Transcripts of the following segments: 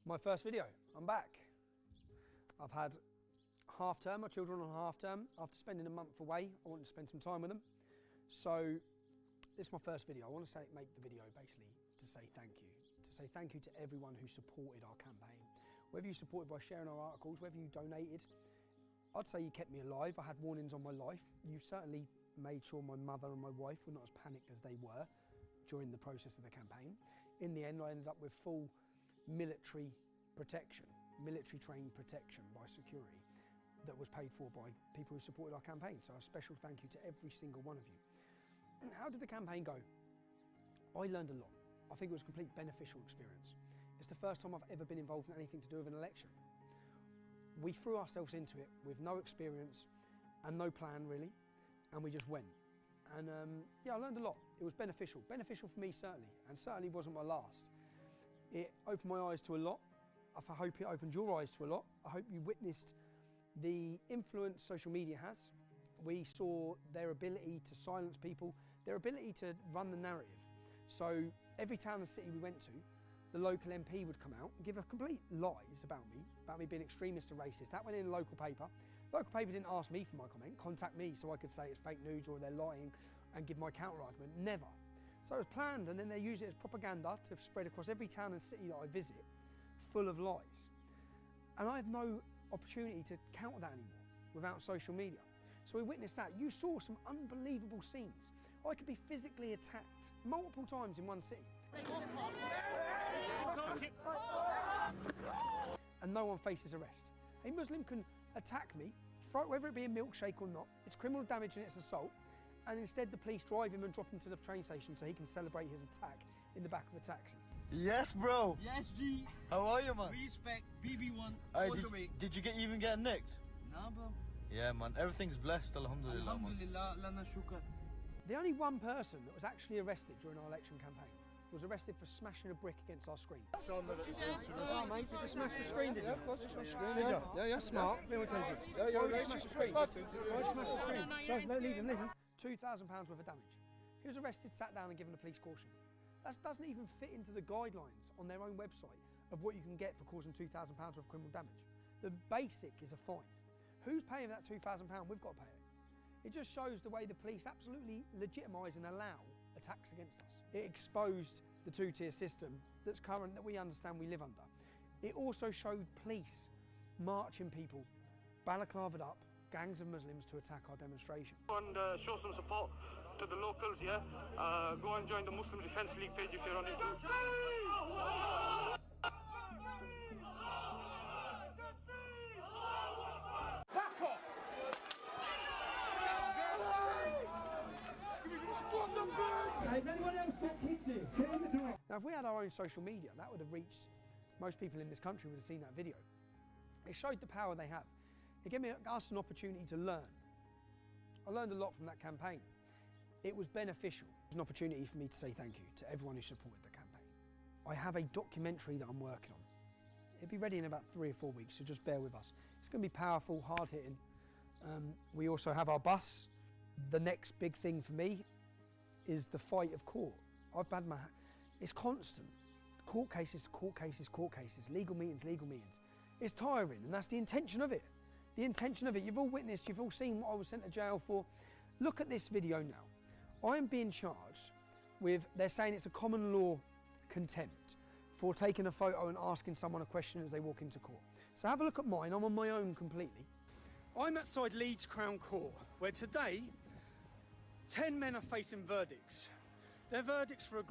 My first video, I'm back. I've had half term, my children on half term. After spending a month away, I wanted to spend some time with them. So this is my first video. I want to make the video basically to say thank you. To say thank you to everyone who supported our campaign. Whether you supported by sharing our articles, whether you donated, I'd say you kept me alive. I had warnings on my life. You certainly made sure my mother and my wife were not as panicked as they were during the process of the campaign. In the end, I ended up with full military protection, military trained protection by security that was paid for by people who supported our campaign. So a special thank you to every single one of you. How did the campaign go? I learned a lot. I think it was a complete beneficial experience. It's the first time I've ever been involved in anything to do with an election. We threw ourselves into it with no experience and no plan really, and we just went. And yeah, I learned a lot. It was beneficial. Beneficial for me certainly, and certainly wasn't my last. It opened my eyes to a lot. I hope it opened your eyes to a lot. I hope you witnessed the influence social media has. We saw their ability to silence people, their ability to run the narrative. So every town and city we went to, the local MP would come out and give a complete lies about me being extremist and racist. That went in the local paper. The local paper didn't ask me for my comment, contact me so I could say it's fake news or they're lying and give my counter argument. Never. So it was planned, and then they use it as propaganda to spread across every town and city that I visit, full of lies. And I have no opportunity to counter that anymore without social media. So we witnessed that. You saw some unbelievable scenes. I could be physically attacked multiple times in one city. And no one faces arrest. A Muslim can attack me, whether it be a milkshake or not, it's criminal damage and it's assault, and instead the police drive him and drop him to the train station so he can celebrate his attack in the back of a taxi. Yes, bro. Yes, G. How are you, man? Respect, BB1, did you even get nicked? Nah, bro. Yeah, man. Everything's blessed, alhamdulillah. Alhamdulillah, lana shukr. The only one person that was actually arrested during our election campaign was arrested for smashing a brick against our screen. Oh, mate, did you smash the screen, did you? Yeah, of course, I smashed the screen. Yeah. Smart. Let me tell you. Yeah, you're racist. Smash the screen. No, leave him. £2,000 worth of damage. He was arrested, sat down and given a police caution. That doesn't even fit into the guidelines on their own website of what you can get for causing £2,000 worth of criminal damage. The basic is a fine. Who's paying that £2,000? We've got to pay it. It just shows the way the police absolutely legitimise and allow attacks against us. It exposed the two-tier system that's current, that we understand we live under. It also showed police marching people, balaclavaed up, gangs of Muslims to attack our demonstration. And show some support to the locals, yeah? Go and join the Muslim Defence League page if you're on YouTube. Back off! Has anyone else got kids here? Get in the door. Now, if we had our own social media, that would have reached most people in this country would have seen that video. It showed the power they have. It gave us an opportunity to learn. I learned a lot from that campaign. It was beneficial. It was an opportunity for me to say thank you to everyone who supported the campaign. I have a documentary that I'm working on. It'll be ready in about 3 or 4 weeks, so just bear with us. It's going to be powerful, hard-hitting. We also have our bus. The next big thing for me is the fight of court. It's constant. Court cases, court cases, court cases, legal meetings. It's tiring, and that's the intention of it. The intention of it, you've all witnessed, you've all seen what I was sent to jail for. Look at this video now. I am being charged with, they're saying it's a common law contempt for taking a photo and asking someone a question as they walk into court. So have a look at mine, I'm on my own completely. I'm outside Leeds Crown Court, where today, 10 men are facing verdicts. They're verdicts for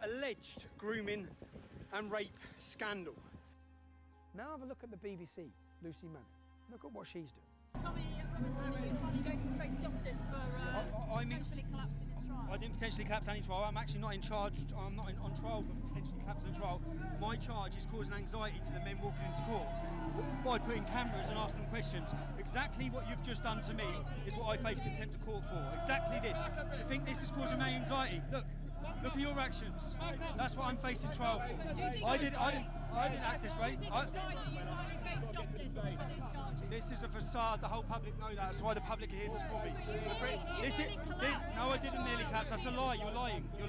alleged grooming and rape scandal. Now have a look at the BBC, Lucy Manning. Look at what she's doing. Tommy Robinson, are you finally going to face justice for potentially collapsing his trial? I didn't potentially collapse any trial. I'm actually not in charge. I'm not on trial for potentially collapsing a trial. My charge is causing anxiety to the men walking into court by putting cameras and asking them questions. Exactly what you've just done to me is what I face contempt of court for. Exactly this. You think this is causing me anxiety? Look at your actions. That's what I'm facing trial for. I didn't act this way. This is a facade. The whole public know that. That's why the public are here to support me. No, I didn't nearly collapse. That's a lie. You're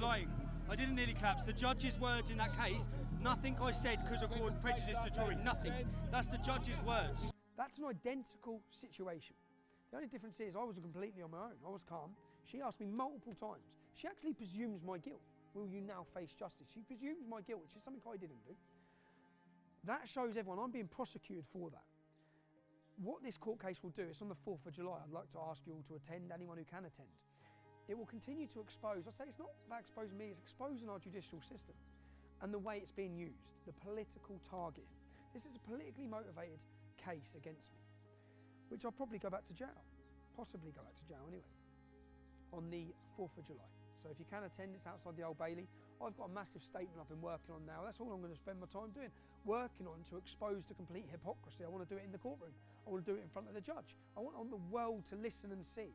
lying. I didn't nearly collapse. The judge's words in that case Nothing I said could have caused prejudice to jury. Nothing. That's the judge's words. That's an identical situation. The only difference is I was completely on my own. I was calm. She asked me multiple times. She actually presumes my guilt. Will you now face justice? She presumes my guilt, which is something I didn't do. That shows everyone I'm being prosecuted for that. What this court case will do, it's on the 4th of July. I'd like to ask you all to attend, anyone who can attend. It will continue to expose, I say it's not about exposing me, it's exposing our judicial system and the way it's being used, the political target. This is a politically motivated case against me, which I'll probably go back to jail, possibly go back to jail anyway, on the 4th of July. So if you can attend, it's outside the Old Bailey. I've got a massive statement I've been working on now. That's all I'm going to spend my time doing, working on to expose the complete hypocrisy. I want to do it in the courtroom. I want to do it in front of the judge. I want the world to listen and see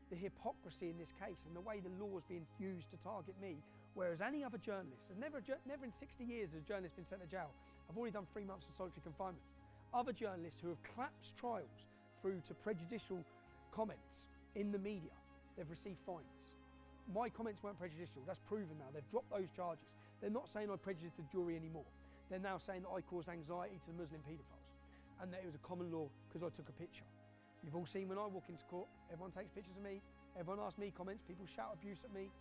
the hypocrisy in this case and the way the law is being used to target me, whereas any other journalist, never in 60 years has a journalist been sent to jail. I've already done 3 months of solitary confinement. Other journalists who have collapsed trials through to prejudicial comments in the media, they've received fines. My comments weren't prejudicial, that's proven now. They've dropped those charges. They're not saying I prejudiced the jury anymore. They're now saying that I caused anxiety to the Muslim paedophiles and that it was a common law because I took a picture. You've all seen when I walk into court, everyone takes pictures of me, everyone asks me comments, people shout abuse at me,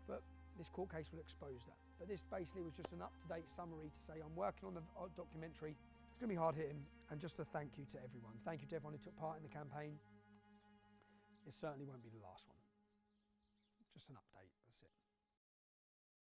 but this court case will expose that. But this basically was just an up-to-date summary to say I'm working on the documentary. It's going to be hard hitting, and just a thank you to everyone. Thank you to everyone who took part in the campaign. It certainly won't be the last one. Just an update.